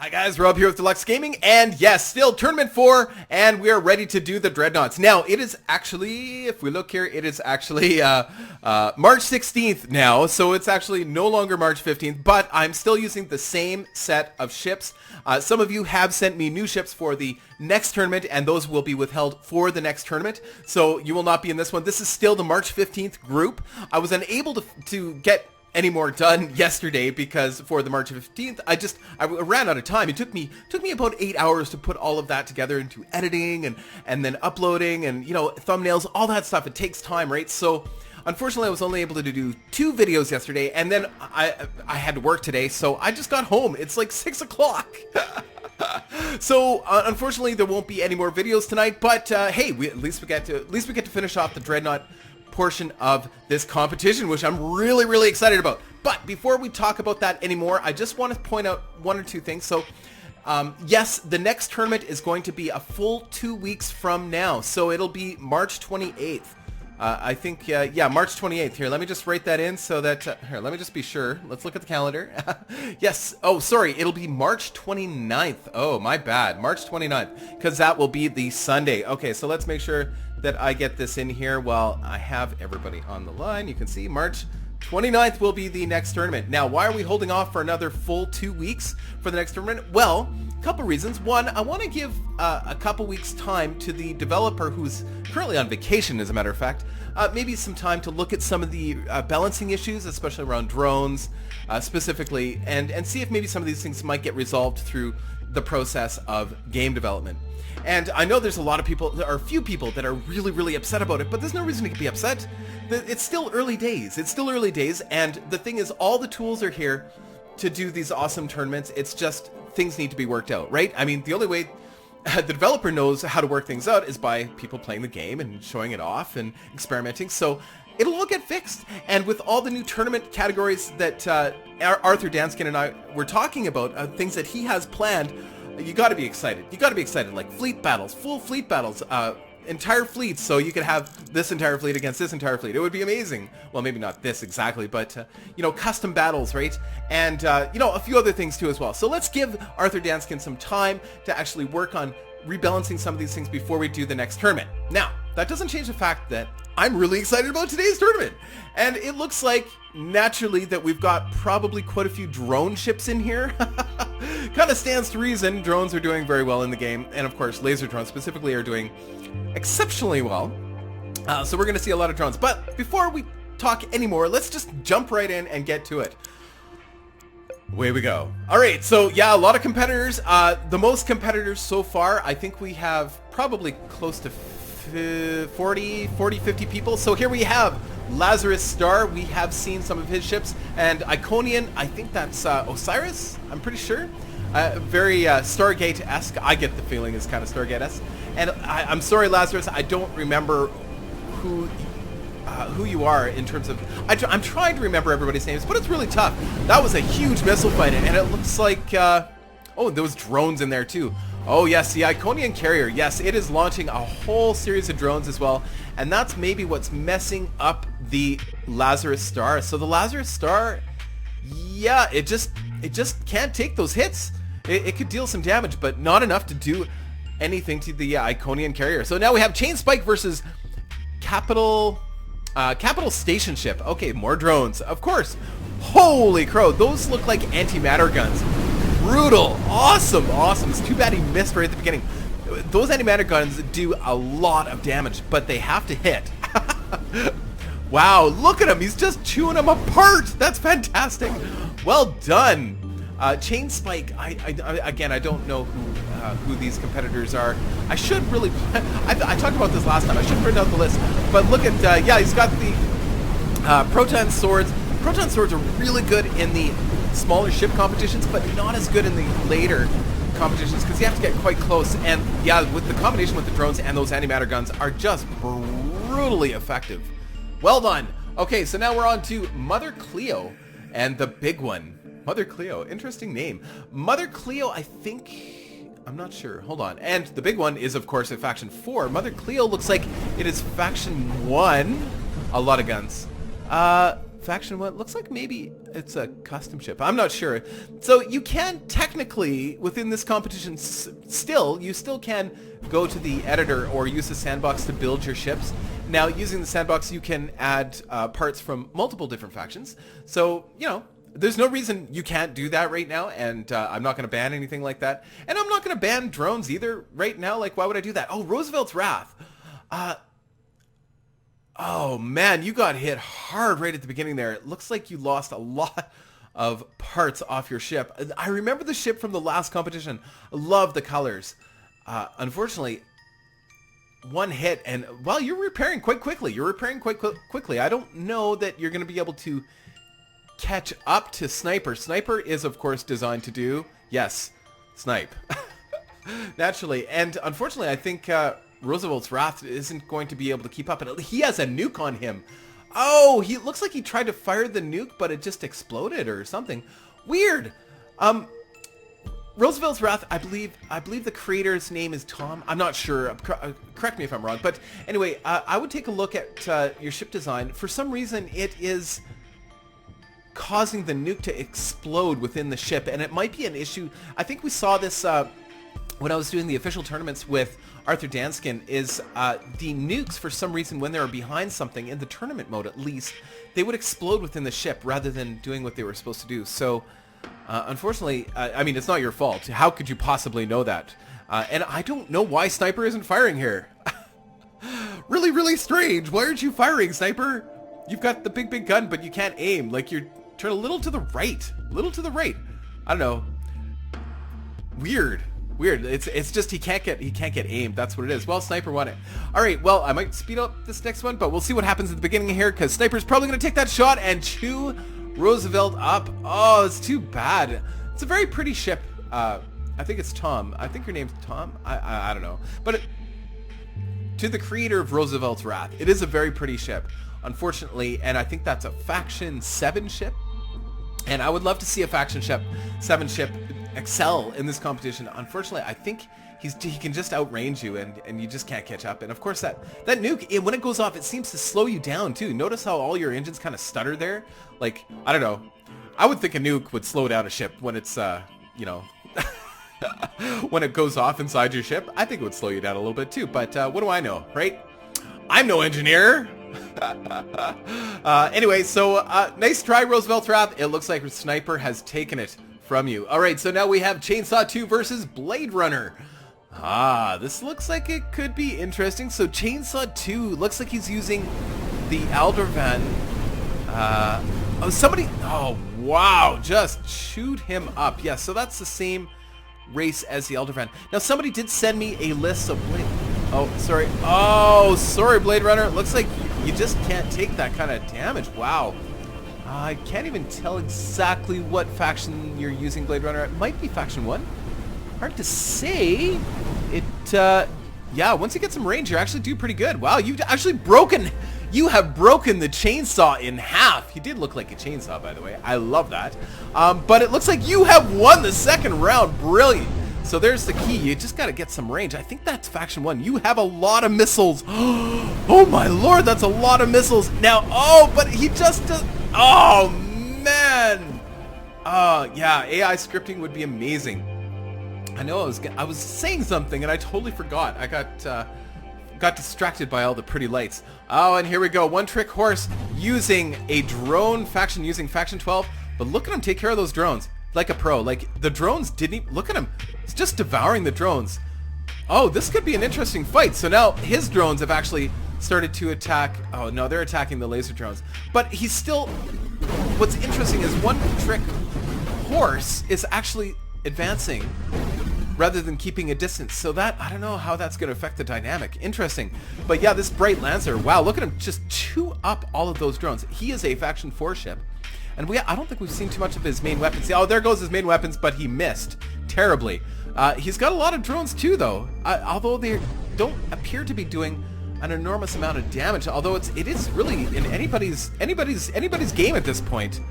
Hi guys, Rob here with Deluks Gaming, and yes, still Tournament 4, and we are ready to do the Dreadnoughts. Now, it is actually, if we look here, it is actually March 16th now, so it's actually no longer March 15th, but I'm still using the same set of ships. Some of you have sent me new ships for the next tournament, and those will be withheld for the next tournament, so you will not be in this one. This is still the March 15th group. I was unable to get any more done yesterday because for the March 15th I ran out of time. It took me about 8 hours to put all of that together into editing and then uploading and, you know, thumbnails, all that stuff. It takes time, right? So unfortunately I was only able to do 2 videos yesterday, and then I had to work today, so I just got home. It's like 6 o'clock. So unfortunately there won't be any more videos tonight, but hey, at least we get to finish off the Dreadnought portion of this competition, which I'm really excited about. But before we talk about that anymore, I just want to point out one or two things. So yes, the next tournament is going to be a full 2 weeks from now, so it'll be March 28th. I think yeah, March 28th. Here, let me just write that in so that here, let me just be sure. Let's look at the calendar. Yes, oh sorry, it'll be March 29th. Oh, my bad, March 29th, because that will be the Sunday. Okay, so let's make sure that I get this in here while I have everybody on the line. You can see March 29th will be the next tournament. Now, why are we holding off for another full 2 weeks for the next tournament? Well, a couple reasons. One, I want to give a couple weeks time to the developer who's currently on vacation, as a matter of fact, maybe some time to look at some of the balancing issues, especially around drones specifically, and see if maybe some of these things might get resolved through the process of game development. And I know there's a lot of people, there are a few people that are really upset about it, but there's no reason to be upset. It's still early days. It's still early days, and the thing is, all the tools are here to do these awesome tournaments. It's just things need to be worked out, right? I mean, the only way the developer knows how to work things out is by people playing the game and showing it off and experimenting. So it'll all get fixed. And with all the new tournament categories that Arthur Danskin and I were talking about, things that he has planned, you got to be excited. You got to be excited, like fleet battles, full fleet battles, entire fleets, so you could have this entire fleet against this entire fleet. It would be amazing. Well, maybe not this exactly, but you know, custom battles, right? And you know, a few other things too as well. So let's give Arthur Danskin some time to actually work on rebalancing some of these things before we do the next tournament. Now, that doesn't change the fact that I'm really excited about today's tournament. And it looks like, naturally, that we've got probably quite a few drone ships in here. Kind of stands to reason. Drones are doing very well in the game. And of course, laser drones specifically are doing exceptionally well. So we're going to see a lot of drones. But before we talk anymore, let's just jump right in and get to it. Away we go. All right, so yeah, a lot of competitors. The most competitors so far, I think we have probably close to 40, 50 people. So here we have Lazarus Star. We have seen some of his ships. And Iconian, I think that's Osiris, I'm pretty sure. Very Stargate-esque. I get the feeling is kind of Stargate-esque. And I'm sorry, Lazarus, I don't remember who you are in terms of... I'm trying to remember everybody's names, but it's really tough. That was a huge missile fight, and it looks like... oh, there was drones in there too. Oh yes, the Iconian carrier. Yes, it is launching a whole series of drones as well, and that's maybe what's messing up the Lazarus Star. So the Lazarus Star, yeah, it just can't take those hits. It could deal some damage, but not enough to do anything to the Iconian carrier. So now we have Chain Spike versus Capital Station Ship. Okay, more drones, of course. Holy crow, those look like antimatter guns. Brutal, awesome. It's too bad he missed right at the beginning. Those antimatter guns do a lot of damage, but they have to hit. Wow, look at him. He's just chewing them apart. That's fantastic. Well done. Chain Spike, again, I don't know who these competitors are. I should really... I talked about this last time. I should print out the list. But look at... yeah, he's got the Proton Swords. Proton Swords are really good in the smaller ship competitions, but not as good in the later competitions because you have to get quite close. And yeah, with the combination with the drones and those antimatter guns are just brutally effective. Well done. Okay, so now we're on to Mother Cleo and the big one. Mother Cleo, interesting name. Mother Cleo, I think, I'm not sure. Hold on. And the big one is, of course, at Faction 4. Mother Cleo looks like it is Faction 1. A lot of guns. Faction 1 looks like maybe it's a custom ship. I'm not sure. So you can technically, within this competition, you still can go to the editor or use the sandbox to build your ships. Now, using the sandbox, you can add parts from multiple different factions. So, you know, there's no reason you can't do that right now, and I'm not going to ban anything like that. And I'm not going to ban drones either right now. Like, why would I do that? Oh, Roosevelt's Wrath. Oh, man, you got hit hard right at the beginning there. It looks like you lost a lot of parts off your ship. I remember the ship from the last competition. I love the colors. Unfortunately, one hit, and, well, you're repairing quite quickly. Quickly. I don't know that you're going to be able to catch up to Sniper. Sniper is, of course, designed to do, yes, snipe. Naturally. And, unfortunately, I think... Roosevelt's Wrath isn't going to be able to keep up. And he has a nuke on him. Oh, he looks like he tried to fire the nuke, but it just exploded or something. Weird. Roosevelt's Wrath, I believe the creator's name is Tom. I'm not sure. Correct me if I'm wrong. But anyway, I would take a look at your ship design. For some reason, it is causing the nuke to explode within the ship, and it might be an issue. I think we saw this when I was doing the official tournaments with Arthur Danskin, is the nukes, for some reason, when they were behind something, in the tournament mode at least, they would explode within the ship rather than doing what they were supposed to do. So, unfortunately, I mean, it's not your fault. How could you possibly know that? And I don't know why Sniper isn't firing here. Really, really strange. Why aren't you firing, Sniper? You've got the big gun, but you can't aim. Like, you're turned a little to the right. I don't know. Weird. It's just he can't get aimed. That's what it is. Well, Sniper won it. All right. Well, I might speed up this next one, but we'll see what happens at the beginning here, because Sniper's probably going to take that shot and chew Roosevelt up. Oh, it's too bad. It's a very pretty ship. I think it's Tom. I think your name's Tom. I don't know. But to the creator of Roosevelt's Wrath, it is a very pretty ship. Unfortunately, and I think that's a Faction 7 ship. And I would love to see a Faction 7 ship excel in this competition. Unfortunately, I think he can just outrange you, and you just can't catch up. And of course, that nuke, when it goes off, it seems to slow you down too. Notice how all your engines kind of stutter there? Like, I don't know. I would think a nuke would slow down a ship when it's, you know, when it goes off inside your ship. I think it would slow you down a little bit too, but what do I know, right? I'm no engineer. Anyway, so nice try, Roosevelt's Wrath. It looks like Sniper has taken it from you. All right, so now we have Chainsaw 2 versus Blade Runner. This looks like it could be interesting. So Chainsaw 2 looks like he's using the Aldervan. Oh wow, just chewed him up. Yeah, so that's the same race as the Aldervan. Now somebody did send me a list of Blade. Oh, sorry, Blade Runner. It looks like you just can't take that kind of damage. Wow. I can't even tell exactly what faction you're using, Blade Runner. It might be Faction 1. Hard to say. Yeah, once you get some range, you actually do pretty good. Wow, you have broken the chainsaw in half. He did look like a chainsaw, by the way. I love that. But it looks like you have won the second round. Brilliant. So there's the key. You just got to get some range. I think that's Faction 1. You have a lot of missiles. Oh, my Lord, that's a lot of missiles. Now, but he just does... Oh, man. Yeah, AI scripting would be amazing. I know I was saying something and I totally forgot. I got distracted by all the pretty lights. Oh, and here we go. One trick horse using a drone faction, using Faction 12. But look at him take care of those drones like a pro. Like, the drones didn't even... Look at him. He's just devouring the drones. Oh, this could be an interesting fight. So now his drones have actually started to attack... Oh, no, they're attacking the laser drones. But he's still... What's interesting is one trick horse is actually advancing rather than keeping a distance. So that, I don't know how that's going to affect the dynamic. Interesting. But yeah, this Bright Lancer, wow, look at him just chew up all of those drones. He is a Faction 4 ship. And I don't think we've seen too much of his main weapons. Oh, there goes his main weapons, but he missed terribly. He's got a lot of drones too, though. Although they don't appear to be doing an enormous amount of damage. Although it is really in anybody's game at this point.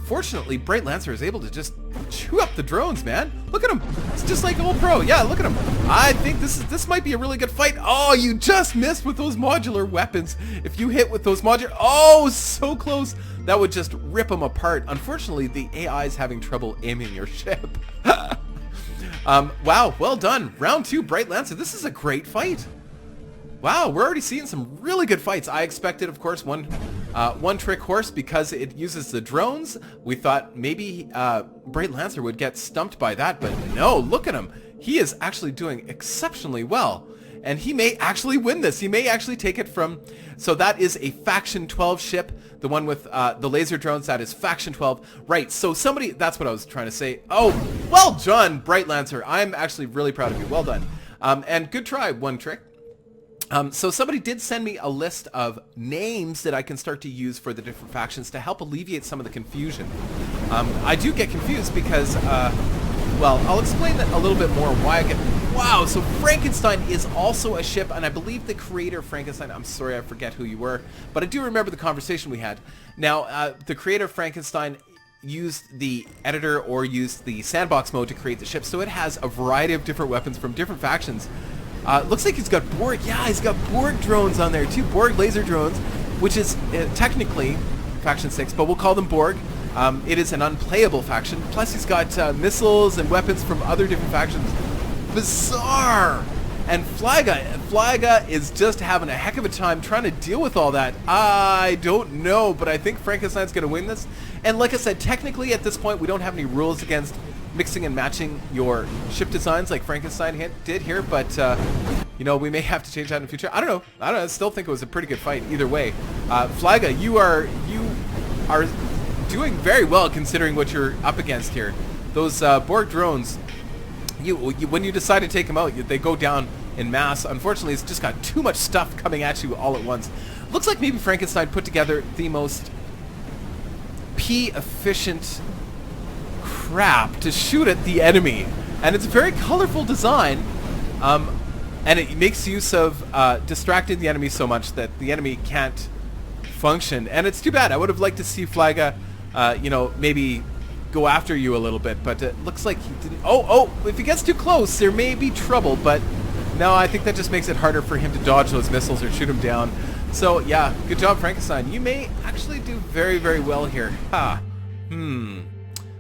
unfortunately, Bright Lancer is able to just chew up the drones, man. Look at him. It's just like old pro. Yeah, look at him. I think this might be a really good fight. Oh, you just missed with those modular weapons. If you hit with those oh, so close. That would just rip them apart. Unfortunately, the AI is having trouble aiming your ship. Wow, well done. Round 2, Bright Lancer. This is a great fight. Wow, we're already seeing some really good fights. I expected, of course, one trick horse because it uses the drones. We thought maybe Bright Lancer would get stumped by that, but no, look at him. He is actually doing exceptionally well. And he may actually win this. He may actually take it from... So that is a Faction 12 ship. The one with the laser drones, that is Faction 12. Right, so somebody... That's what I was trying to say. Oh, well done, Bright Lancer. I'm actually really proud of you. Well done. And good try, one trick. So somebody did send me a list of names that I can start to use for the different factions to help alleviate some of the confusion. I do get confused because... well, I'll explain that a little bit more why I get... Wow, so Frankenstein is also a ship, and I believe the creator of Frankenstein... I'm sorry, I forget who you were, but I do remember the conversation we had. Now, the creator of Frankenstein used the editor or used the sandbox mode to create the ship, so it has a variety of different weapons from different factions. Looks like he's got Borg. Yeah, he's got Borg drones on there, too. Borg laser drones, which is technically Faction 6, but we'll call them Borg. It is an unplayable faction. Plus, he's got missiles and weapons from other different factions. Bizarre! And Flyga is just having a heck of a time trying to deal with all that. I don't know, but I think Frankenstein's going to win this. And like I said, technically at this point, we don't have any rules against mixing and matching your ship designs like Frankenstein did here, but you know, we may have to change that in the future. I don't know. I still think it was a pretty good fight either way. Flyga, you are doing very well considering what you're up against here. Those Borg drones, when you decide to take them out, they go down in mass. Unfortunately, it's just got too much stuff coming at you all at once. Looks like maybe Frankenstein put together the most P-efficient crap to shoot at the enemy. And it's a very colorful design, and it makes use of distracting the enemy so much that the enemy can't function. And it's too bad. I would have liked to see Flyga, you know, maybe go after you a little bit, but it looks like he didn't. Oh, if he gets too close, there may be trouble, but no, I think that just makes it harder for him to dodge those missiles or shoot him down. So, yeah, good job, Frankenstein. You may actually do very, very well here. Ha.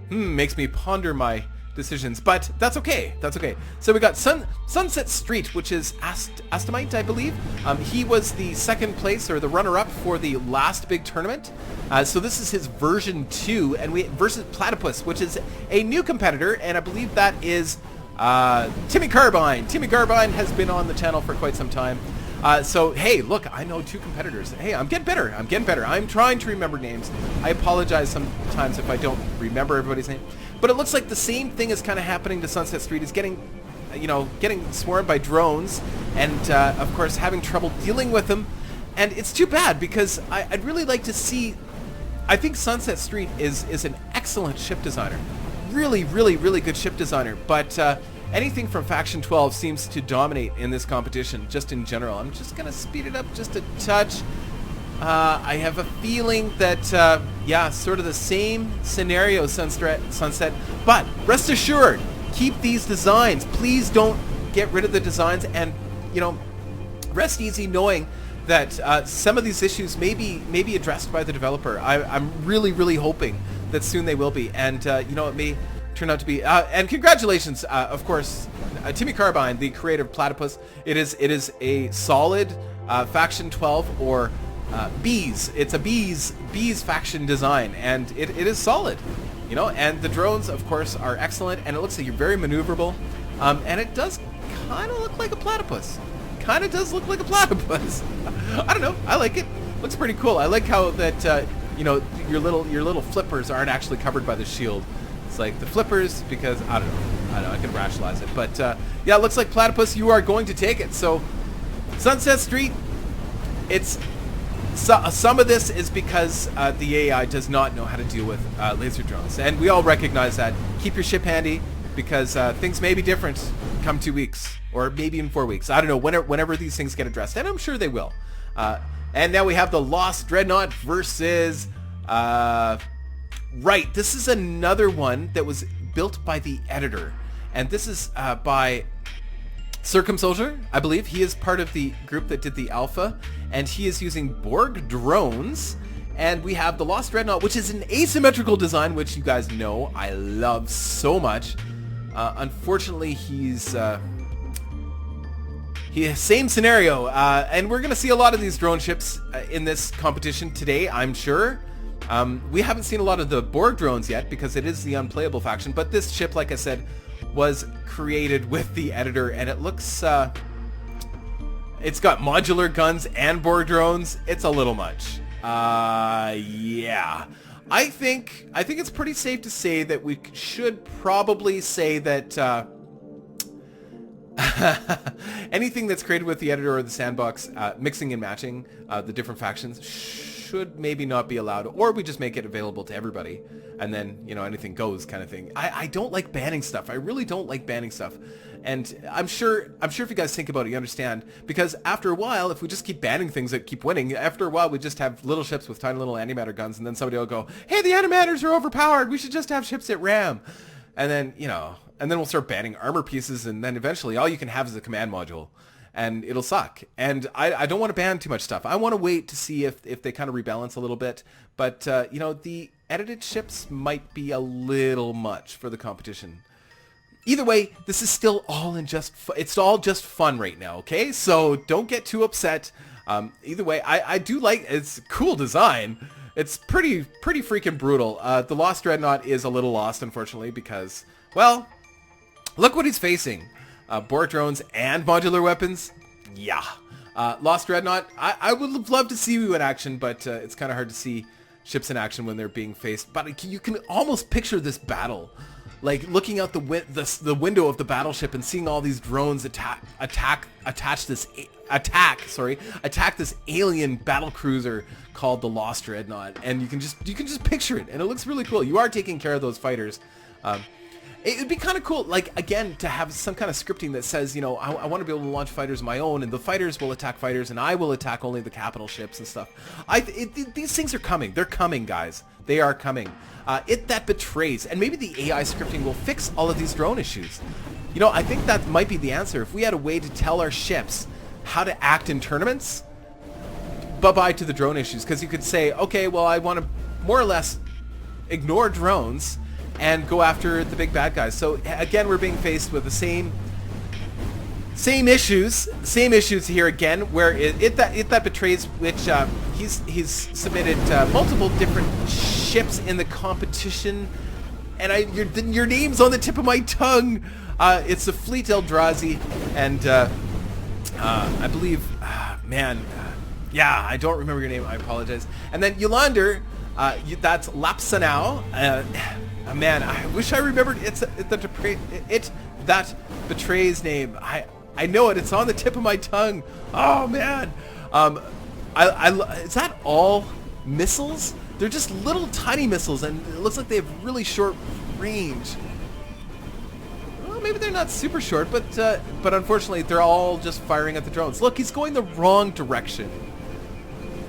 Makes me ponder my decisions, but that's okay. That's okay. So we got Sunset Street, which is Astamite, I believe. He was the second place or the runner-up for the last big tournament. So this is his version 2, and versus Platypus, which is a new competitor, and I believe that is Timmy Carbine. Timmy Carbine has been on the channel for quite some time. So, hey, look, I know 2 competitors. Hey, I'm getting better. I'm trying to remember names. I apologize sometimes if I don't remember everybody's name. But it looks like the same thing is kind of happening to Sunset Street. He's getting swarmed by drones and, of course, having trouble dealing with them. And it's too bad because I'd really like to see... I think Sunset Street is an excellent ship designer. Really, really, really good ship designer. But... anything from Faction 12 seems to dominate in this competition, just in general. I'm just going to speed it up just a touch. I have a feeling that, yeah, sort of the same scenario, Sunset. But rest assured, keep these designs. Please don't get rid of the designs. And, you know, rest easy knowing that some of these issues may be addressed by the developer. I'm really, really hoping that soon they will be. And, you know, it may... turn out to be and congratulations, of course, Timmy Carbine, the creator of Platypus. It is a solid Faction 12 or Bees. It's a Bees faction design, and it is solid, you know. And the drones, of course, are excellent, and it looks like you're very maneuverable, and it does kind of look like a platypus. I don't know. I like it. Looks pretty cool. I like how that you know, your little flippers aren't actually covered by the shield. It's like the flippers, because I don't know, I can rationalize it, but yeah, it looks like Platypus, you are going to take it. So Sunset Street, it's some of this is because the AI does not know how to deal with laser drones, and we all recognize that. Keep your ship handy, because things may be different come 2 weeks, or maybe in 4 weeks. I don't know, whenever these things get addressed, and I'm sure they will. And now we have the Lost Dreadnought versus Right, this is another one that was built by the editor. And this is by Circumsoldier, I believe. He is part of the group that did the alpha. And he is using Borg drones. And we have the Lost Dreadnought, which is an asymmetrical design, which you guys know I love so much. Unfortunately, he's same scenario. And we're going to see a lot of these drone ships in this competition today, I'm sure. We haven't seen a lot of the Borg drones yet because it is the unplayable faction. But this ship, like I said, was created with the editor, and it looks... it's got modular guns and Borg drones. It's a little much. Yeah. I think it's pretty safe to say that we should probably say that anything that's created with the editor or the sandbox, mixing and matching the different factions should maybe not be allowed, or we just make it available to everybody, and then, you know, anything goes kind of thing. I don't like banning stuff. I really don't like banning stuff. And I'm sure if you guys think about it, you understand. Because after a while, if we just keep banning things that keep winning, after a while we just have little ships with tiny little antimatter guns, and then somebody will go, hey, the antimatters are overpowered. We should just have ships that ram. And then, you know, and then we'll start banning armor pieces, and then eventually all you can have is a command module. And it'll suck. And I don't want to ban too much stuff. I want to wait to see if they kind of rebalance a little bit. But, you know, the edited ships might be a little much for the competition. Either way, this is still all in just... It's all just fun right now, okay? So don't get too upset. Either way, I do like... It's a cool design. It's pretty freaking brutal. The Lost Dreadnought is a little lost, unfortunately, because, well, look what he's facing. Borg drones and modular weapons? Yeah. Lost Dreadnought, I would have loved to see you in action, but it's kind of hard to see ships in action when they're being faced. But you can almost picture this battle. Like looking out the window of the battleship and seeing all these drones attack this alien battle cruiser called the Lost Dreadnought, and you can just picture it, and it looks really cool. You are taking care of those fighters. It would be kind of cool, like, again, to have some kind of scripting that says, you know, I want to be able to launch fighters of my own, and the fighters will attack fighters, and I will attack only the capital ships and stuff. These things are coming. They're coming, guys. They are coming. It that betrays, and maybe the AI scripting will fix all of these drone issues. You know, I think that might be the answer. If we had a way to tell our ships how to act in tournaments, bye-bye to the drone issues, because you could say, okay, well, I want to more or less ignore drones and go after the big bad guys. So again, we're being faced with the same issues here again, where it that betrays, which he's submitted multiple different ships in the competition, and your name's on the tip of my tongue. It's the Fleet Eldrazi, and I believe, yeah, I don't remember your name. I apologize. And then Yolander, that's Lapsanau. Man, I wish I remembered that betrays name. I know it. It's on the tip of my tongue. Oh man. Is that all missiles? They're just little tiny missiles, and it looks like they have really short range. Well, maybe they're not super short, but unfortunately, they're all just firing at the drones. Look, he's going the wrong direction.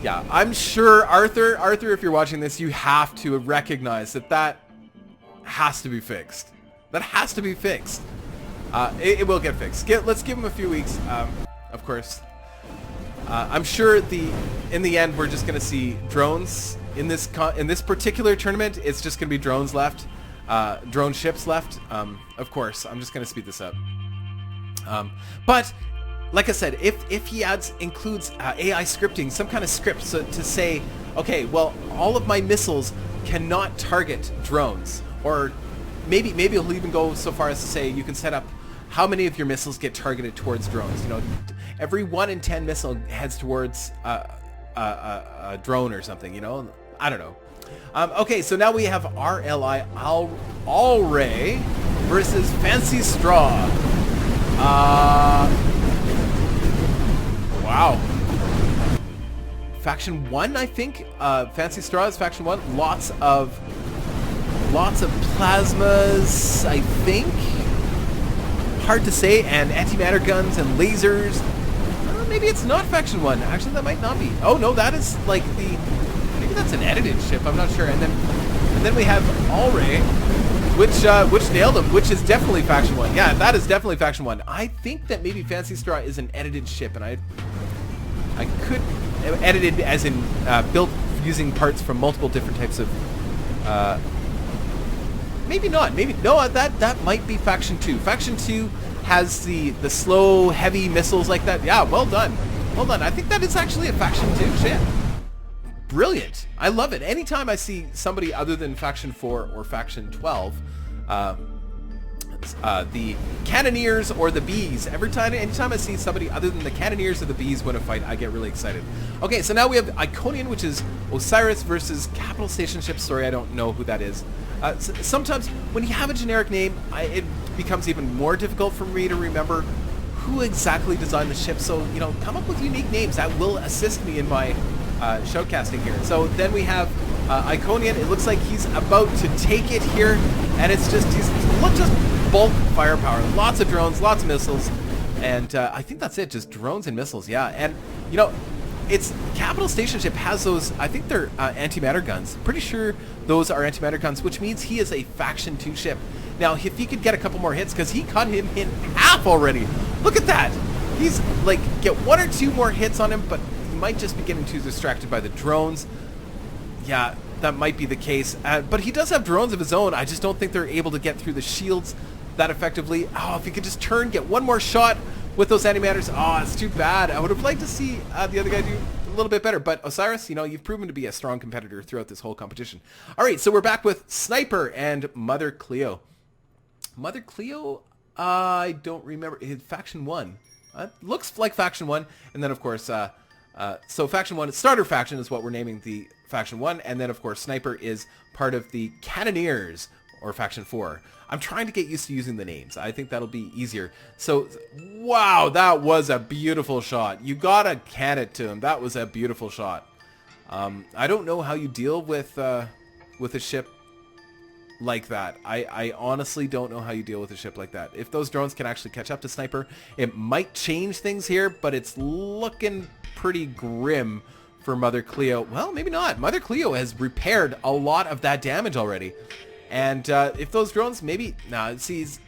Yeah, I'm sure Arthur, if you're watching this, you have to recognize that has to be fixed. That has to be fixed. It will get fixed. Let's give him a few weeks, of course. I'm sure in the end we're just going to see drones in this particular tournament. It's just going to be drones left, drone ships left. Of course, I'm just going to speed this up. But like I said, if he includes AI scripting, some kind of script to say, okay, well, all of my missiles cannot target drones. Or maybe he'll even go so far as to say you can set up how many of your missiles get targeted towards drones. You know, every 1 in 10 missile heads towards a drone or something. You know, I don't know. Okay, so now we have RLI Alray versus Fancy Straw. Wow. Faction 1, I think. Fancy Straw is Faction 1. Lots of plasmas, I think. Hard to say, and antimatter guns and lasers. Maybe it's not Faction 1. Actually, that might not be. Oh no, that is like maybe that's an edited ship. I'm not sure. And then then we have Alray, which nailed him, which is definitely Faction 1. Yeah, that is definitely Faction 1. I think that maybe Fancy Straw is an edited ship, and I could... Edited as in built using parts from multiple different types of... maybe not. Maybe... No, that might be Faction 2. Faction 2 has the slow, heavy missiles like that. Yeah, well done. Well done. I think that is actually a Faction 2 ship. Brilliant. I love it. Anytime I see somebody other than Faction 4 or Faction 12, the Cannoneers or the Bees, anytime I see somebody other than the Cannoneers or the Bees win a fight, I get really excited. Okay, so now we have Iconian, which is Osiris versus Capital Station Ship. Sorry, I don't know who that is. Sometimes when you have a generic name, it becomes even more difficult for me to remember who exactly designed the ship. So, you know, come up with unique names. That will assist me in my showcasting here. So then we have Iconian. It looks like he's about to take it here, and it's just bulk firepower. Lots of drones, lots of missiles, and I think that's it. Just drones and missiles. Yeah, and you know, it's Capital Station Ship has those. I think they're antimatter guns. Pretty sure those are antimatter guns, which means he is a Faction 2 ship. Now, if he could get a couple more hits, because he cut him in half already. Look at that. He's like get one or two more hits on him, but might just be getting too distracted by the drones. Yeah, that might be the case. But he does have drones of his own. I just don't think they're able to get through the shields that effectively. Oh, if he could just turn, get one more shot with those antimatters. Oh, it's too bad. I would have liked to see the other guy do a little bit better. But Osiris, you know, you've proven to be a strong competitor throughout this whole competition. All right, so we're back with Sniper and Mother Cleo. Mother Cleo, I don't remember. Faction 1. Looks like Faction 1. And then, of course... so Faction 1, Starter Faction is what we're naming the Faction 1, and then of course Sniper is part of the Cannoneers, or Faction 4. I'm trying to get used to using the names. I think that'll be easier. So, wow, that was a beautiful shot. You gotta hand it to him. That was a beautiful shot. I don't know how you deal with a ship like that. I honestly don't know how you deal with a ship like that. If those drones can actually catch up to Sniper, it might change things here, but it's looking pretty grim for Mother Cleo. Well, maybe not. Mother Cleo has repaired a lot of that damage already. And if those drones maybe... Nah, it sees...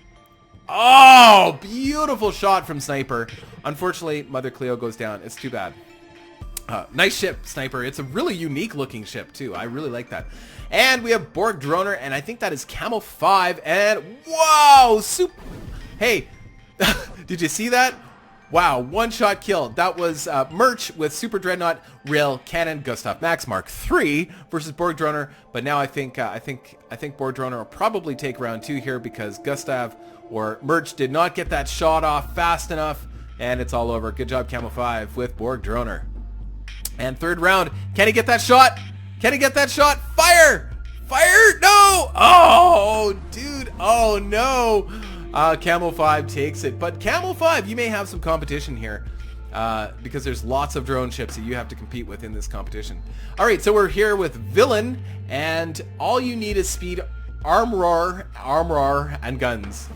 Oh, beautiful shot from Sniper. Unfortunately, Mother Cleo goes down. It's too bad. Nice ship, Sniper. It's a really unique looking ship too. I really like that. And we have Borg Droner, and I think that is Camo 5. And wow, Hey, did you see that? Wow, one-shot kill. That was Merch with Super Dreadnought, Rail Cannon, Gustav Max Mark III versus Borg Droner. But now I think Borg Droner will probably take round 2 here because Gustav or Merch did not get that shot off fast enough, and it's all over. Good job, Camo 5 with Borg Droner. And third round, can he get that shot? Can he get that shot? Fire! Fire! No! Oh, dude. Oh, no. Camo 5 takes it. But Camo 5, you may have some competition here because there's lots of drone ships that you have to compete with in this competition. All right, so we're here with Villain, and all you need is speed, armor, and guns.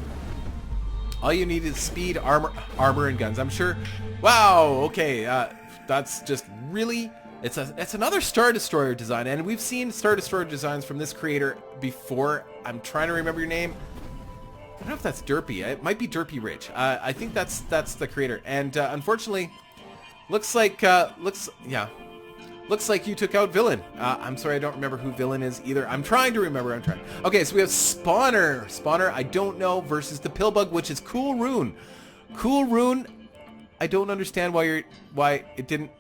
All you need is speed, armor, and guns. I'm sure. Wow. Okay. That's just really. It's another Star Destroyer design, and we've seen Star Destroyer designs from this creator before. I'm trying to remember your name. I don't know if that's Derpy. It might be Derpy Rich. I think that's the creator. And unfortunately, looks like you took out Villain. I'm sorry, I don't remember who Villain is either. I'm trying to remember. Okay, so we have Spawner. Spawner, I don't know, versus the Pillbug, which is Cool Rune. Cool Rune, I don't understand why didn't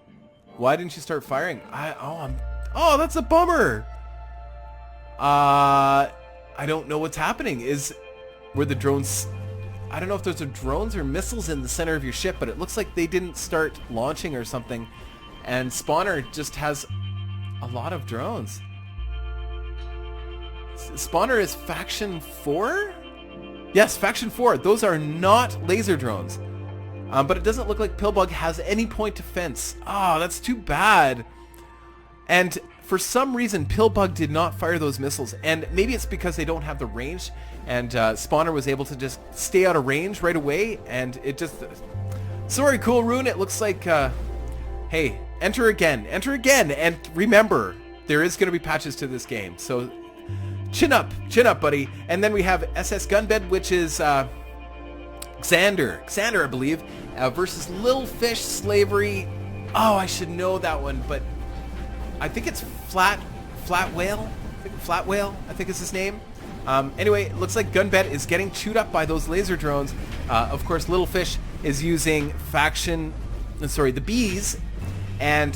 you start firing? Oh, that's a bummer. I don't know what's happening. Were the drones... I don't know if there's drones or missiles in the center of your ship, but it looks like they didn't start launching or something. And Spawner just has a lot of drones. Spawner is Faction 4? Yes, Faction 4. Those are not laser drones. But it doesn't look like Pillbug has any point defense. Oh, that's too bad. And for some reason, Pillbug did not fire those missiles. And maybe it's because they don't have the range. And Spawner was able to just stay out of range right away. And it just... Sorry, Cool Rune. It looks like... hey, enter again. Enter again. And remember, there is going to be patches to this game. So Chin up, buddy. And then we have SS Gunbed, which is Xander, I believe, versus Little Fish Slavery. Oh, I should know that one, but I think it's Flat Whale. I think is his name. Anyway, it looks like Gunbed is getting chewed up by those laser drones. Of course, Little Fish is using the bees, and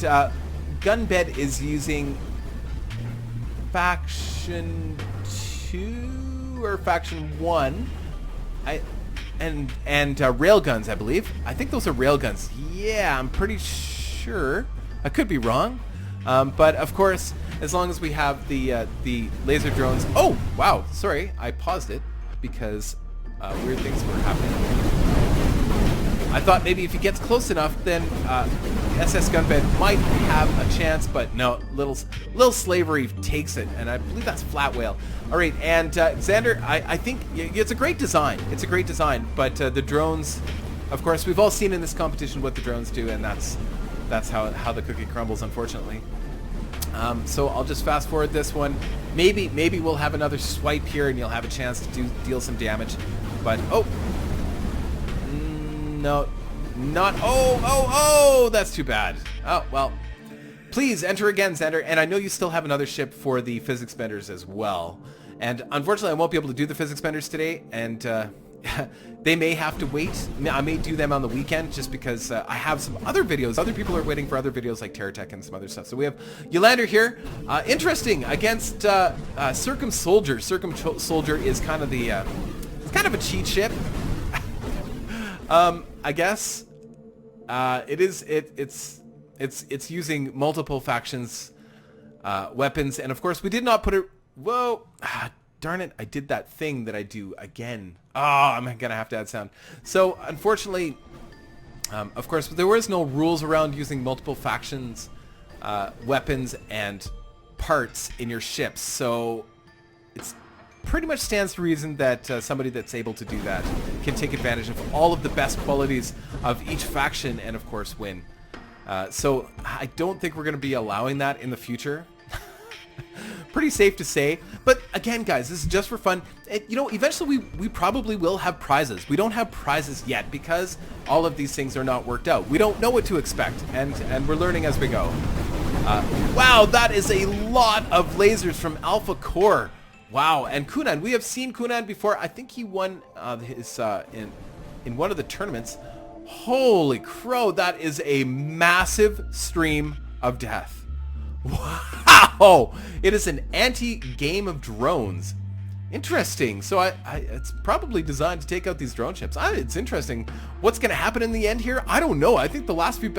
Gunbed is using Faction 2 or Faction 1. And railguns, I believe. I think those are railguns. Yeah, I'm pretty sure. I could be wrong. But of course, as long as we have the laser drones. Oh, wow. Sorry, I paused it because weird things were happening. I thought maybe if he gets close enough, then SS Gunbed might have a chance, but no, Little Slavery takes it, and I believe that's Flat Whale. All right, and Xander, I think it's a great design. It's a great design, but the drones, of course, we've all seen in this competition what the drones do, and that's how the cookie crumbles, unfortunately. So I'll just fast forward this one. Maybe we'll have another swipe here, and you'll have a chance to deal some damage. But no, not. Oh, that's too bad. Oh, well. Please enter again, Xander. And I know you still have another ship for the physics benders as well. And unfortunately, I won't be able to do the physics benders today. And they may have to wait. I may do them on the weekend just because I have some other videos. Other people are waiting for other videos like Terratech and some other stuff. So we have Yolander here. Interesting against Circum Soldier. Circum Soldier is kind of the... it's kind of a cheat ship. I guess it's using multiple factions weapons, and of course we did not put it. Whoa, darn it! I did that thing that I do again. Oh, I'm gonna have to add sound. So unfortunately, of course there was no rules around using multiple factions weapons and parts in your ships. So it's pretty much stands to reason that somebody that's able to do that can take advantage of all of the best qualities of each faction and of course win. So I don't think we're going to be allowing that in the future. Pretty safe to say. But again, guys, this is just for fun. Eventually we probably will have prizes. We don't have prizes yet because all of these things are not worked out. We don't know what to expect, and we're learning as we go. Wow, that is a lot of lasers from Alpha Core. Wow, and Kunan, we have seen Kunan before. I think he won his in one of the tournaments. Holy crow, that is a massive stream of death. Wow, it is an anti-game of drones. Interesting. So it's probably designed to take out these drone ships. It's interesting. What's going to happen in the end here? I don't know. I think the last few...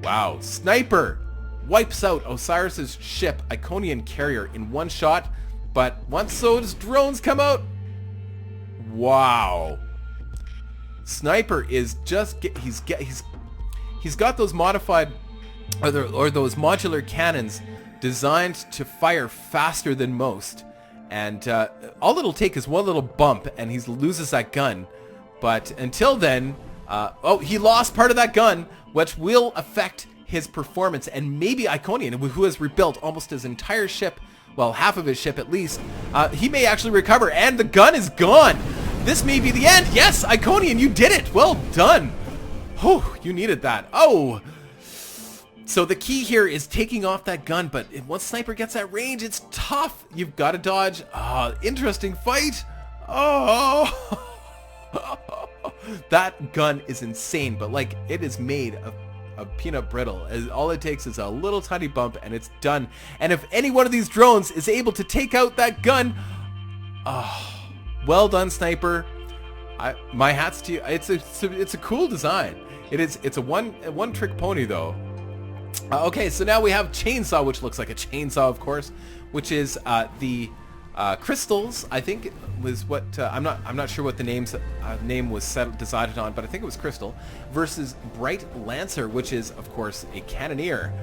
Wow, Sniper wipes out Osiris's ship, Iconian Carrier, in one shot. But once those drones come out, wow! Sniper is just he's got those modified or those modular cannons designed to fire faster than most, and all it'll take is one little bump and he loses that gun. But until then, he lost part of that gun, which will affect his performance, and maybe Iconian, who has rebuilt almost his entire ship. Well, half of his ship at least. He may actually recover, and the gun is gone. This may be the end. Yes, Iconian, you did it. Well done. Oh, you needed that. Oh. So the key here is taking off that gun, but once Sniper gets that range, it's tough. You've got to dodge. Interesting fight. Oh. That gun is insane, but like it is made of peanut brittle. All it takes is a little tiny bump and it's done. And if any one of these drones is able to take out that gun, well done, Sniper. My hat's to you. It's a cool design. It's a one trick pony though. Okay, so now we have Chainsaw, which looks like a chainsaw, of course, which is the Crystals, I think was what I'm not sure what the name was decided on, but I think it was Crystal versus Bright Lancer, which is of course a cannoneer,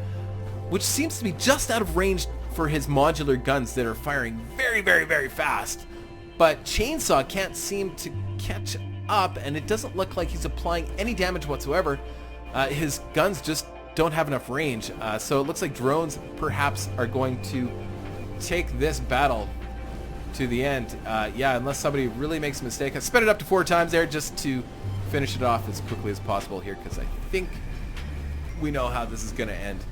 which seems to be just out of range for his modular guns that are firing very, very, very fast. But Chainsaw can't seem to catch up, and it doesn't look like he's applying any damage whatsoever. His guns just don't have enough range, so it looks like drones perhaps are going to take this battle to the end. Yeah, unless somebody really makes a mistake. I sped it up to 4 times there just to finish it off as quickly as possible here, because I think we know how this is going to end.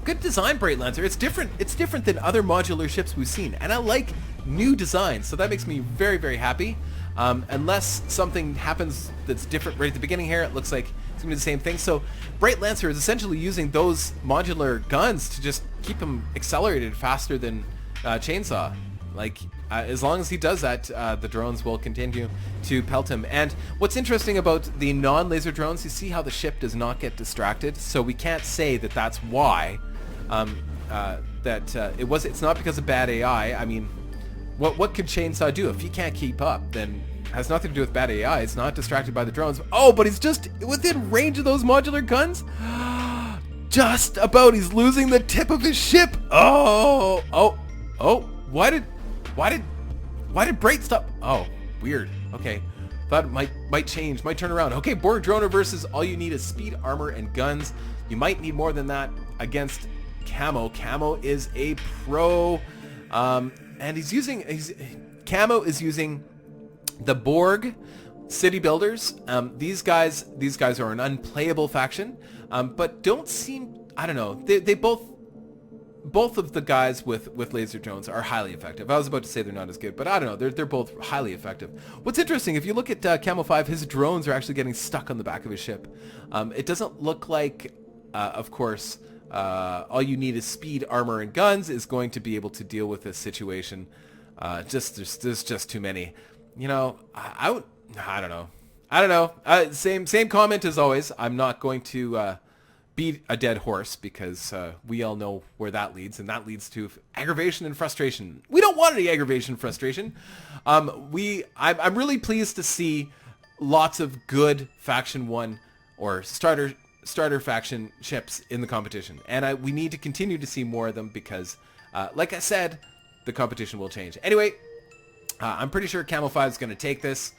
Good design, Bright Lancer. It's different. It's different than other modular ships we've seen, and I like new designs, so that makes me very, very happy. Unless something happens that's different right at the beginning here, it looks like it's going to be the same thing. So Bright Lancer is essentially using those modular guns to just keep him accelerated faster than Chainsaw. Like, as long as he does that, the drones will continue to pelt him. And what's interesting about the non-laser drones, you see how the ship does not get distracted, so we can't say that that's why. It's not because of bad AI. I mean, what could Chainsaw do if he can't keep up? Then it has nothing to do with bad AI. It's not distracted by the drones. Oh, but he's just within range of those modular guns. Just about. He's losing the tip of his ship. Oh. Why did Bright stop? Oh, weird. Okay. Thought it might change, might turn around. Okay, Borg Droner versus all you need is speed, armor, and guns. You might need more than that against Camo. Camo is a pro. And Camo is using the Borg city builders. These guys are an unplayable faction, but don't seem, I don't know, they both of the guys with laser drones are highly effective. I was about to say they're not as good, but I don't know, they're both highly effective. What's interesting, if you look at Camo 5, his drones are actually getting stuck on the back of his ship. It doesn't look like, of course, all you need is speed, armor, and guns is going to be able to deal with this situation. There's just too many. You know, I don't know. Same comment as always. I'm not going to beat a dead horse, because we all know where that leads, and that leads to aggravation and frustration. We don't want any aggravation and frustration. I'm really pleased to see lots of good Faction 1 or starter faction ships in the competition, and we need to continue to see more of them, because like I said, the competition will change. Anyway, I'm pretty sure Camo 5 is going to take this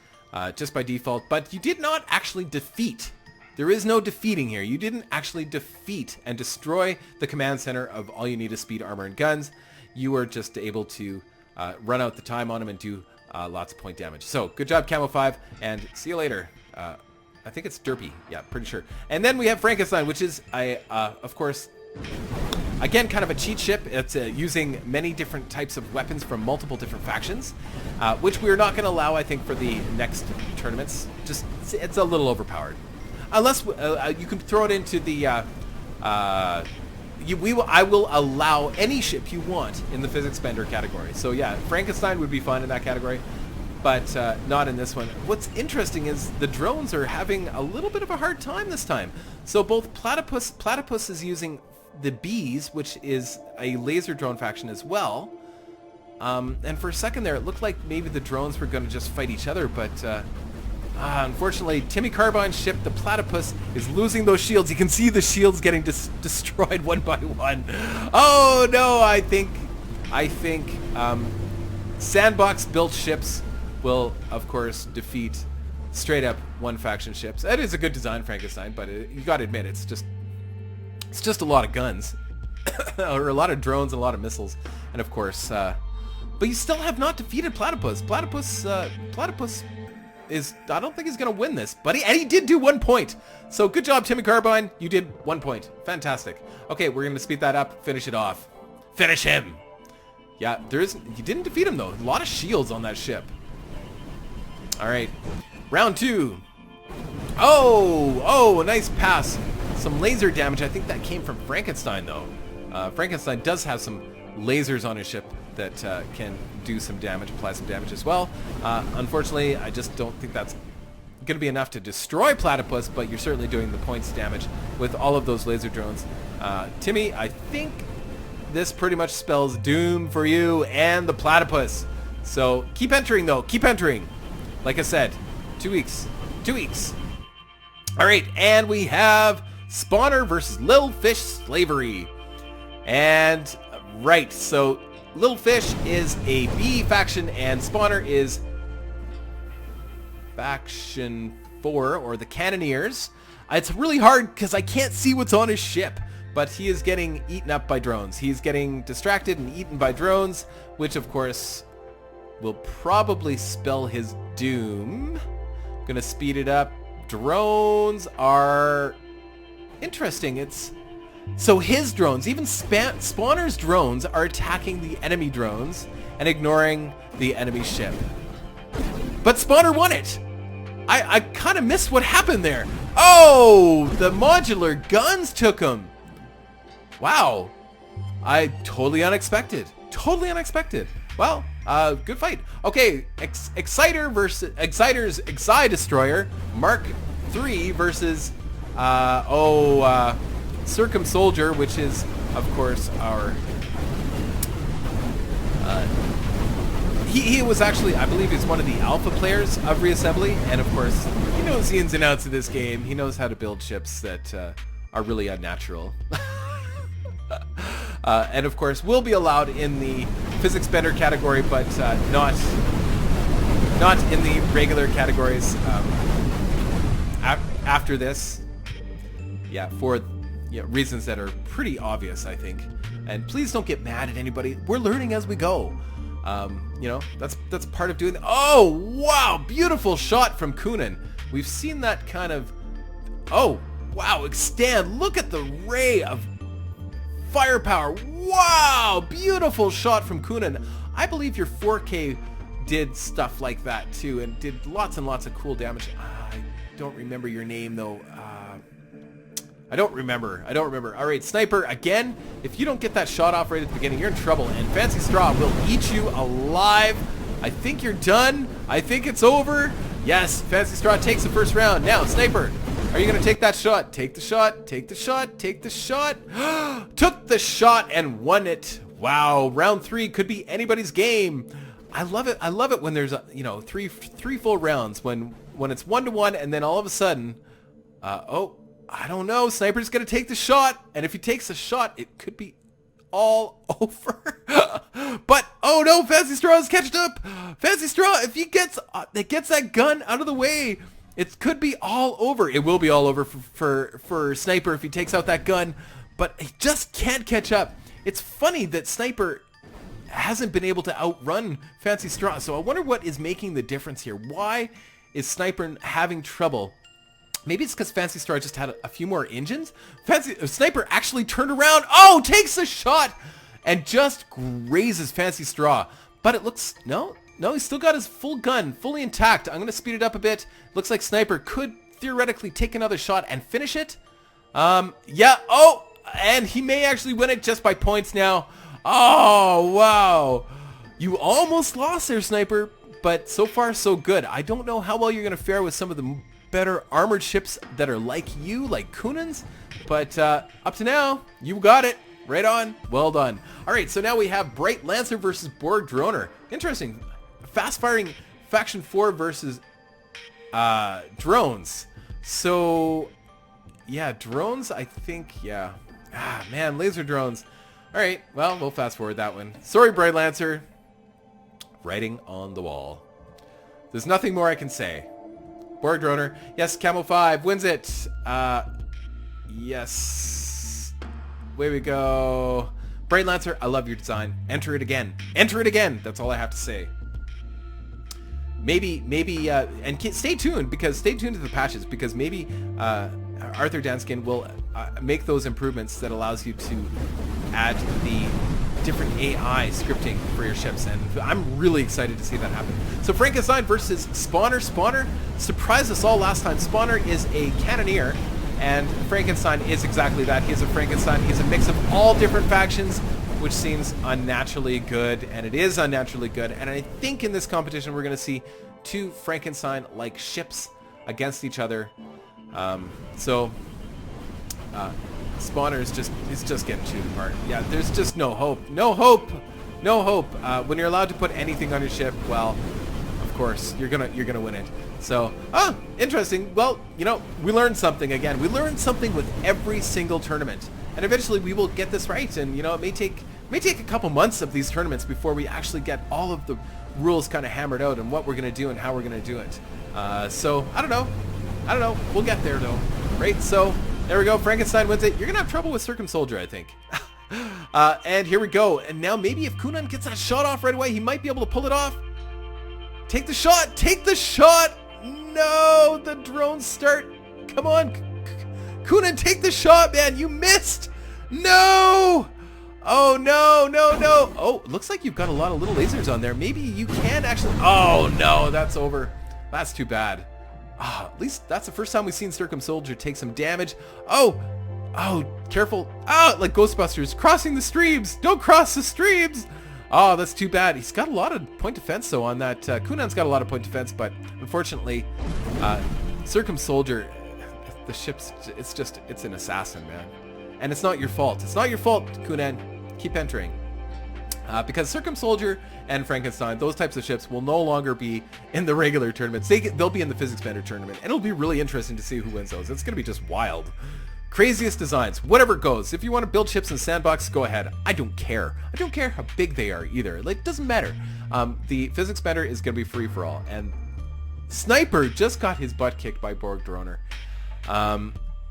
just by default, but you did not actually defeat. There is no defeating here. You didn't actually defeat and destroy the command center of all you need is speed, armor, and guns. You were just able to run out the time on him and do lots of point damage. So good job, Camo 5, and see you later. I think it's Derpy. Yeah, pretty sure. And then we have Frankenstein, which is, of course, again, kind of a cheat ship. It's using many different types of weapons from multiple different factions, which we're not going to allow, I think, for the next tournaments. Just, it's a little overpowered. Unless you can throw it into the, I will allow any ship you want in the physics bender category. So yeah, Frankenstein would be fun in that category, but not in this one. What's interesting is the drones are having a little bit of a hard time this time. So both Platypus is using the Bees, which is a laser drone faction as well. And for a second there, it looked like maybe the drones were going to just fight each other, but unfortunately, Timmy Carbine's ship, the Platypus, is losing those shields. You can see the shields getting destroyed one by one. Oh no, I think sandbox-built ships will, of course, defeat straight-up one-faction ships. That is a good design, Frankenstein, but you got to admit, it's just a lot of guns, or a lot of drones, and a lot of missiles, and of course, but you still have not defeated Platypus. Platypus is, I don't think he's going to win this, but he did do 1 point. So good job, Timmy Carbine. You did 1 point. Fantastic. Okay, we're going to speed that up, finish it off. Finish him. Yeah, you didn't defeat him though. A lot of shields on that ship. All right, round 2. Oh, a nice pass. Some laser damage. I think that came from Frankenstein though. Frankenstein does have some lasers on his ship that can do some damage, apply some damage as well. Unfortunately, I just don't think that's going to be enough to destroy Platypus, but you're certainly doing the points damage with all of those laser drones. Timmy, I think this pretty much spells doom for you and the Platypus. So keep entering though, keep entering. Like I said, 2 weeks. 2 weeks. All right, and we have Spawner versus Little Fish Slavery. And right, so Little Fish is a B faction and Spawner is Faction 4, or the Cannoneers. It's really hard because I can't see what's on his ship, but he is getting eaten up by drones. He's getting distracted and eaten by drones, which of course will probably spell his doom. Gonna speed it up. Drones are interesting. So his drones, even Spawner's drones, are attacking the enemy drones and ignoring the enemy ship. But Spawner won it. I kind of missed what happened there. Oh, the modular guns took him. Wow. Totally unexpected. Totally unexpected. Well, good fight. Okay, Exciter's Exi Destroyer Mark III versus Circumsoldier, which is of course our he was actually, I believe he's one of the alpha players of Reassembly, and of course he knows the ins and outs of this game. He knows how to build ships that are really unnatural. And of course will be allowed in the physics bender category, but not in the regular categories after this. Yeah, for reasons that are pretty obvious, I think. And please don't get mad at anybody. We're learning as we go. That's part of doing that. Oh, wow, beautiful shot from Kunin. We've seen that kind of... Oh, wow, extend. Look at the ray of firepower. Wow, beautiful shot from Kunin. I believe your 4K did stuff like that too, and did lots and lots of cool damage. I don't remember your name though. I don't remember. All right, Sniper, again, if you don't get that shot off right at the beginning, you're in trouble, and Fancy Straw will eat you alive. I think you're done. I think it's over. Yes, Fancy Straw takes the first round. Now, Sniper, are you going to take that shot? Take the shot. Take the shot. Take the shot. Took the shot and won it. Wow, round 3 could be anybody's game. I love it. I love it when there's three full rounds, when it's 1-1, and then all of a sudden, I don't know, Sniper's gonna take the shot, and if he takes the shot, it could be all over. But oh no, Fancy Straw is catched up. Fancy Straw, if he gets that gun out of the way, it could be all over. It will be all over for Sniper if he takes out that gun, but he just can't catch up. It's funny that Sniper hasn't been able to outrun Fancy Straw, so I wonder what is making the difference here. Why is Sniper having trouble? Maybe it's because Fancy Straw just had a few more engines. Sniper actually turned around. Oh, takes a shot and just grazes Fancy Straw. But it looks, no, he's still got his full gun, fully intact. I'm going to speed it up a bit. Looks like Sniper could theoretically take another shot and finish it. Yeah, oh, and he may actually win it just by points now. Oh, wow. You almost lost there, Sniper, but so far so good. I don't know how well you're going to fare with some of the better armored ships that are like you, like Kunin's, but up to now, you got it. Right on. Well done. All right, so now we have Bright Lancer versus Borg Droner. Interesting. Fast-firing Faction 4 versus drones. So, yeah, drones, I think, yeah. Ah, man, laser drones. All right, well, we'll fast-forward that one. Sorry, Bright Lancer. Writing on the wall. There's nothing more I can say. Borg Droner. Yes, Camo 5 wins it. Yes. Way we go. Bright Lancer, I love your design. Enter it again. Enter it again. That's all I have to say. Maybe, and stay tuned to the patches, because maybe Arthur Danskin will make those improvements that allows you to add the different AI scripting for your ships, and I'm really excited to see that happen. So Frankenstein versus Spawner. Spawner surprised us all last time. Spawner is a cannoneer, and Frankenstein is exactly that. He is a Frankenstein. He's a mix of all different factions, which seems unnaturally good, and it is unnaturally good. And I think in this competition we're going to see two Frankenstein-like ships against each other. Spawner is just getting chewed apart. Yeah, there's just no hope. No hope. No hope. When you're allowed to put anything on your ship, well, of course you're gonna win it. So, interesting. Well, we learned something again. We learned something with every single tournament, and eventually we will get this right. And it may take a couple months of these tournaments before we actually get all of the rules kind of hammered out and what we're gonna do and how we're gonna do it. So I don't know. We'll get there though, right? So. There we go. Frankenstein wins it. You're going to have trouble with Circumsoldier, I think. And here we go. And now maybe if Kunan gets that shot off right away, he might be able to pull it off. Take the shot. Take the shot. No, the drones start. Come on. Kunan, take the shot, man. You missed. No. Oh, no, no, no. Oh, looks like you've got a lot of little lasers on there. Maybe you can actually. Oh, no, that's over. That's too bad. At least that's the first time we've seen Circumsoldier take some damage. Oh, careful. Like Ghostbusters, crossing the streams. Don't cross the streams. Oh, that's too bad. He's got a lot of point defense, though, on that. Kunan's got a lot of point defense, but unfortunately, Circumsoldier, the ship's, it's an assassin, man. And it's not your fault. It's not your fault, Kunan. Keep entering. Because Circumsoldier and Frankenstein, those types of ships will no longer be in the regular tournaments. They'll be in the Physics Bender tournament, and it'll be really interesting to see who wins those. It's going to be just wild. Craziest designs, whatever it goes. If you want to build ships in Sandbox, go ahead. I don't care. I don't care how big they are either. Like, it doesn't matter. The Physics Bender is going to be free for all. And Sniper just got his butt kicked by Borg Droner.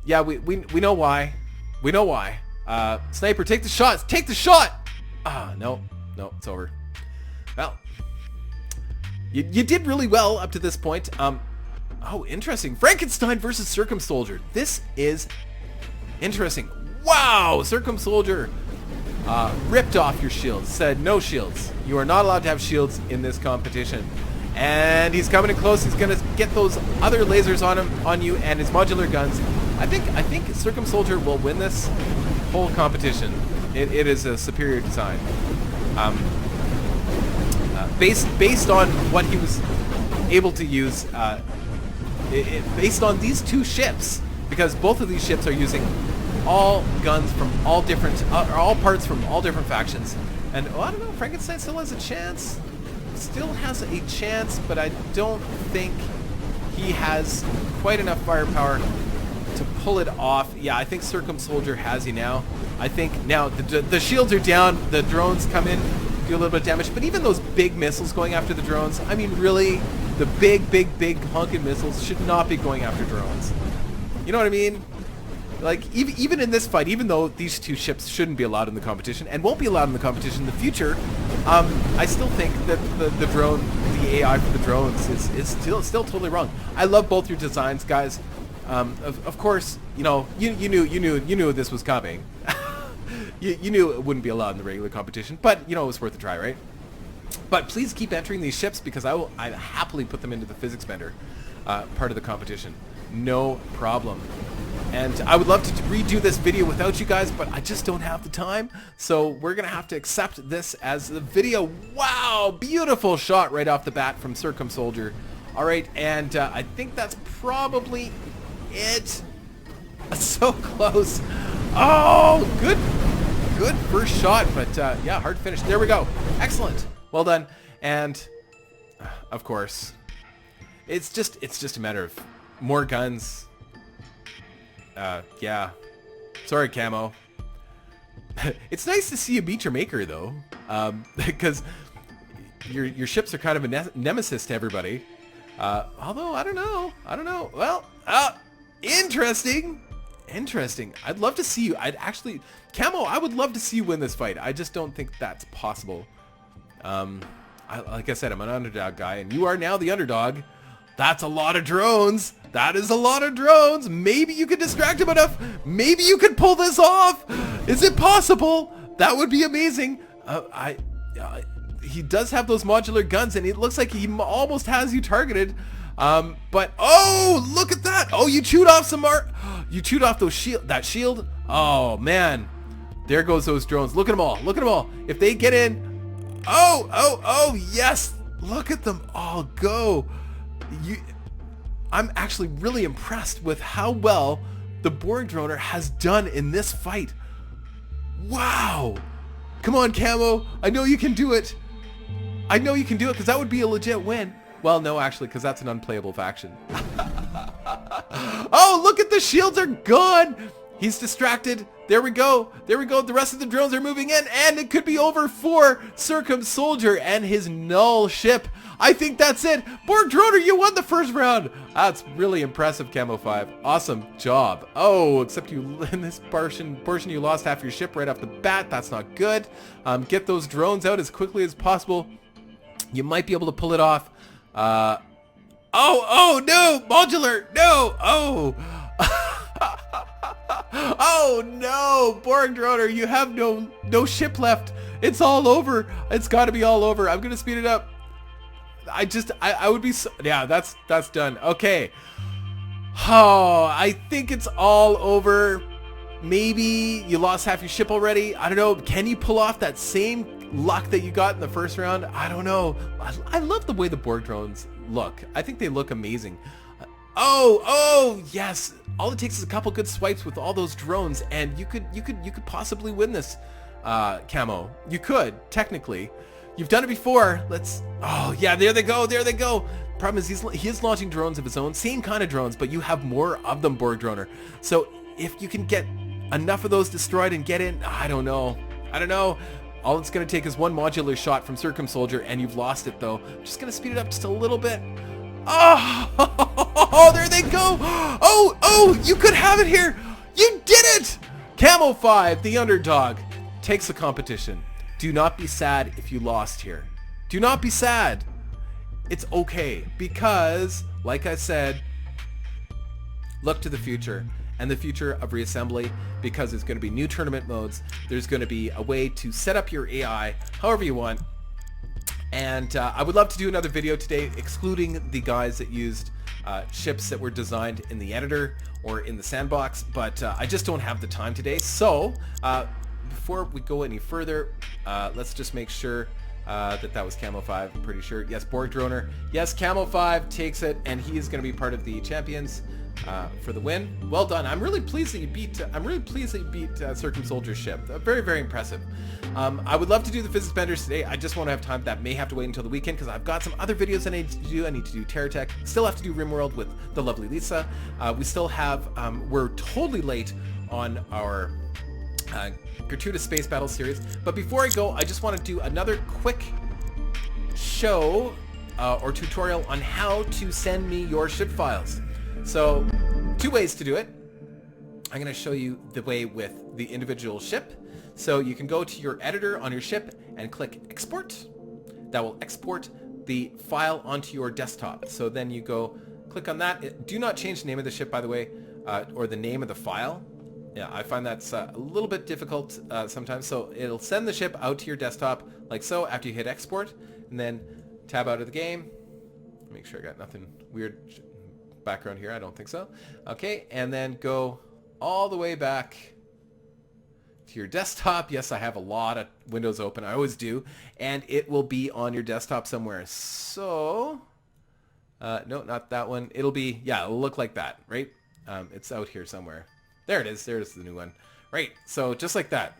Yeah, we know why. We know why. Sniper, take the shot. Take the shot. No, it's over. Well, you did really well up to this point. Oh, interesting. Frankenstein versus Circumsoldier. This is interesting. Wow, Circumsoldier ripped off your shields. Said no shields. You are not allowed to have shields in this competition. And he's coming in close. He's gonna get those other lasers on you, and his modular guns. I think Circumsoldier will win this whole competition. It is a superior design. Based on what he was able to use, based on these two ships, because both of these ships are using all guns from all different, all parts from all different factions. And I don't know, Frankenstein still has a chance. Still has a chance, but I don't think he has quite enough firepower to pull it off. Yeah, I think Circumsoldier has you now. I think now the shields are down, the drones come in, do a little bit of damage, but even those big missiles going after the drones, I mean, really, the big honking missiles should not be going after drones. You know what I mean? Like, even in this fight, even though these two ships shouldn't be allowed in the competition, and won't be allowed in the competition in the future, I still think that the AI for the drones is still totally wrong. I love both your designs, guys. Of course, you know, you knew this was coming. you knew it wouldn't be allowed in the regular competition, but you know, it was worth a try, right? But please keep entering these ships, because I happily put them into the Physics Bender part of the competition. No problem. And I would love to redo this video without you guys, but I just don't have the time. So we're going to have to accept this as the video. Wow, beautiful shot right off the bat from Circumsoldier. All right, and I think that's probably it. So close. Oh, good first shot, but yeah, hard finish. There we go. Excellent. Well done. And of course, it's just a matter of more guns. Yeah. Sorry, Camo. It's nice to see you beat your maker, though, because your ships are kind of a nemesis to everybody. Although I don't know. Well, interesting. I'd love to see you. Camo, I would love to see you win this fight. I just don't think that's possible. Like I said, I'm an underdog guy, and you are now the underdog. That's a lot of drones. That is a lot of drones. Maybe you could distract him enough. Maybe you could pull this off. Is it possible? That would be amazing. He does have those modular guns, and it looks like he almost has you targeted. But oh, look at that! Oh, you chewed off some you chewed off that shield. Oh man, there goes those drones. Look at them all. Look at them all. If they get in, oh yes! Look at them all go. I'm actually really impressed with how well the Borg Droner has done in this fight. Wow! Come on, Camo. I know you can do it. I know you can do it, because that would be a legit win. Well, no, actually, because that's an unplayable faction. Oh, look at the shields are gone. He's distracted. There we go. There we go. The rest of the drones are moving in, and it could be over for Circum Soldier and his null ship. I think that's it. Borg Droner, you won the first round. That's really impressive, Camo 5. Awesome job. Oh, except you in this portion you lost half your ship right off the bat. That's not good. Get those drones out as quickly as possible. You might be able to pull it off. Oh no, modular, no, oh. Oh no, Borg Droner, you have no ship left. It's all over. It's got to be all over. I'm gonna speed it up. I would be so, yeah, that's done. Okay. Oh, I think it's all over. Maybe you lost half your ship already. I don't know. Can you pull off that same luck that you got in the first round? I don't know. I love the way the Borg drones look. I think they look amazing. Oh, yes. All it takes is a couple good swipes with all those drones, and you could possibly win this, Camo. You could, technically. You've done it before. Oh yeah, there they go. Problem is he is launching drones of his own, same kind of drones, but you have more of them, Borg Droner. So if you can get enough of those destroyed and get in, I don't know. All it's going to take is one modular shot from Circum Soldier, and you've lost it though. I'm just going to speed it up just a little bit. Oh, there they go. Oh, you could have it here. You did it. Camo 5, the underdog, takes the competition. Do not be sad if you lost here. Do not be sad. It's okay, because, like I said, look to the future and the future of Reassembly, because there's going to be new tournament modes. There's going to be a way to set up your AI however you want. And I would love to do another video today excluding the guys that used ships that were designed in the editor or in the sandbox, but I just don't have the time today. So before we go any further, let's just make sure that was Camo 5, I'm pretty sure. Yes, Borg Droner. Yes, Camo 5 takes it, and he is going to be part of the champions for the win. Well done. I'm really pleased that you beat Circum Soldier's ship. Very, very impressive. I would love to do the Physics Benders today. I just won't have time. That may have to wait until the weekend because I've got some other videos I need to do. I need to do Terra Tech. Still have to do RimWorld with the lovely Lisa. We still have, we're totally late on our Gratuitous Space Battle series. But before I go, I just want to do another quick show or tutorial on how to send me your ship files. So, two ways to do it. I'm going to show you the way with the individual ship. So you can go to your editor on your ship and click export. That will export the file onto your desktop. So then you go click on that. Do not change the name of the ship, by the way, or the name of the file. Yeah, I find that's a little bit difficult sometimes. So it'll send the ship out to your desktop like so after you hit export, and then tab out of the game. Make sure I got nothing weird background here. I don't think so. Okay, and then go all the way back to your desktop. Yes, I have a lot of windows open. I always do. And it will be on your desktop somewhere. So, no, not that one. It'll be, yeah, it'll look like that, right? It's out here somewhere. There it is. There's the new one. Right. So just like that.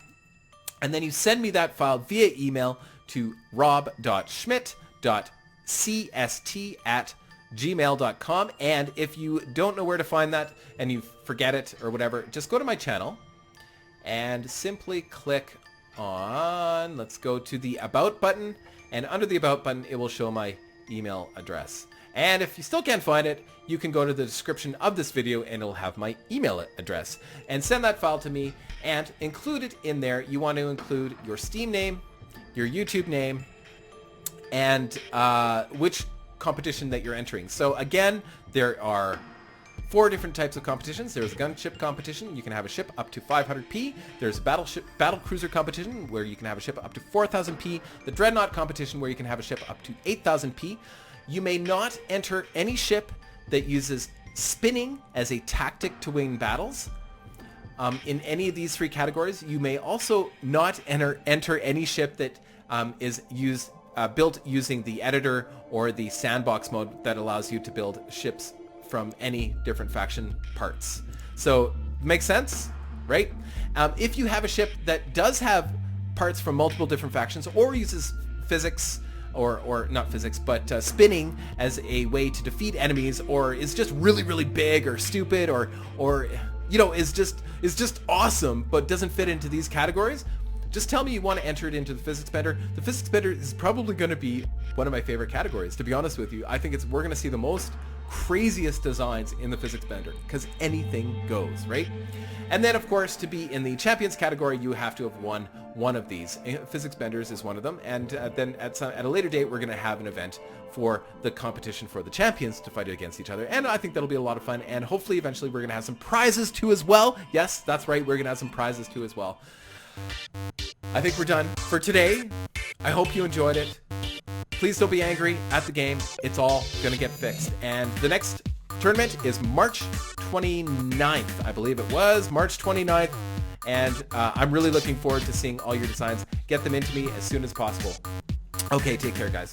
And then you send me that file via email to rob.schmidt.cst@gmail.com. And if you don't know where to find that and you forget it or whatever, just go to my channel and simply click on, let's go to the About button, and under the About button it will show my email address. And if you still can't find it, you can go to the description of this video and it'll have my email address. And send that file to me and include it in there. You want to include your Steam name, your YouTube name, and which competition that you're entering. So again, there are 4 different types of competitions. There's a gunship competition. You can have a ship up to 500p. There's a battle cruiser competition where you can have a ship up to 4000p. The Dreadnought competition where you can have a ship up to 8000p. You may not enter any ship that uses spinning as a tactic to win battles. In any of these 3 categories, you may also not enter any ship that is built using the editor or the sandbox mode that allows you to build ships from any different faction parts. So, makes sense, right? If you have a ship that does have parts from multiple different factions or uses physics, or not physics, but spinning as a way to defeat enemies, or is just really, really big or stupid, or you know, is is just awesome, but doesn't fit into these categories, just tell me you want to enter it into the Physics Bender. The Physics Bender is probably going to be one of my favorite categories, to be honest with you. I think we're going to see the most craziest designs in the Physics Bender, because anything goes, right? And then, of course, to be in the Champions category, you have to have won one of these. Physics Benders is one of them, and then at a later date, we're going to have an event for the competition for the champions to fight against each other, and I think that'll be a lot of fun, and hopefully eventually we're going to have some prizes too as well. Yes, that's right, we're going to have some prizes too as well. I think we're done for today. I hope you enjoyed it. Please don't be angry at the game. It's all going to get fixed. And the next tournament is March 29th. I believe it was March 29th. And I'm really looking forward to seeing all your designs. Get them into me as soon as possible. Okay, take care, guys.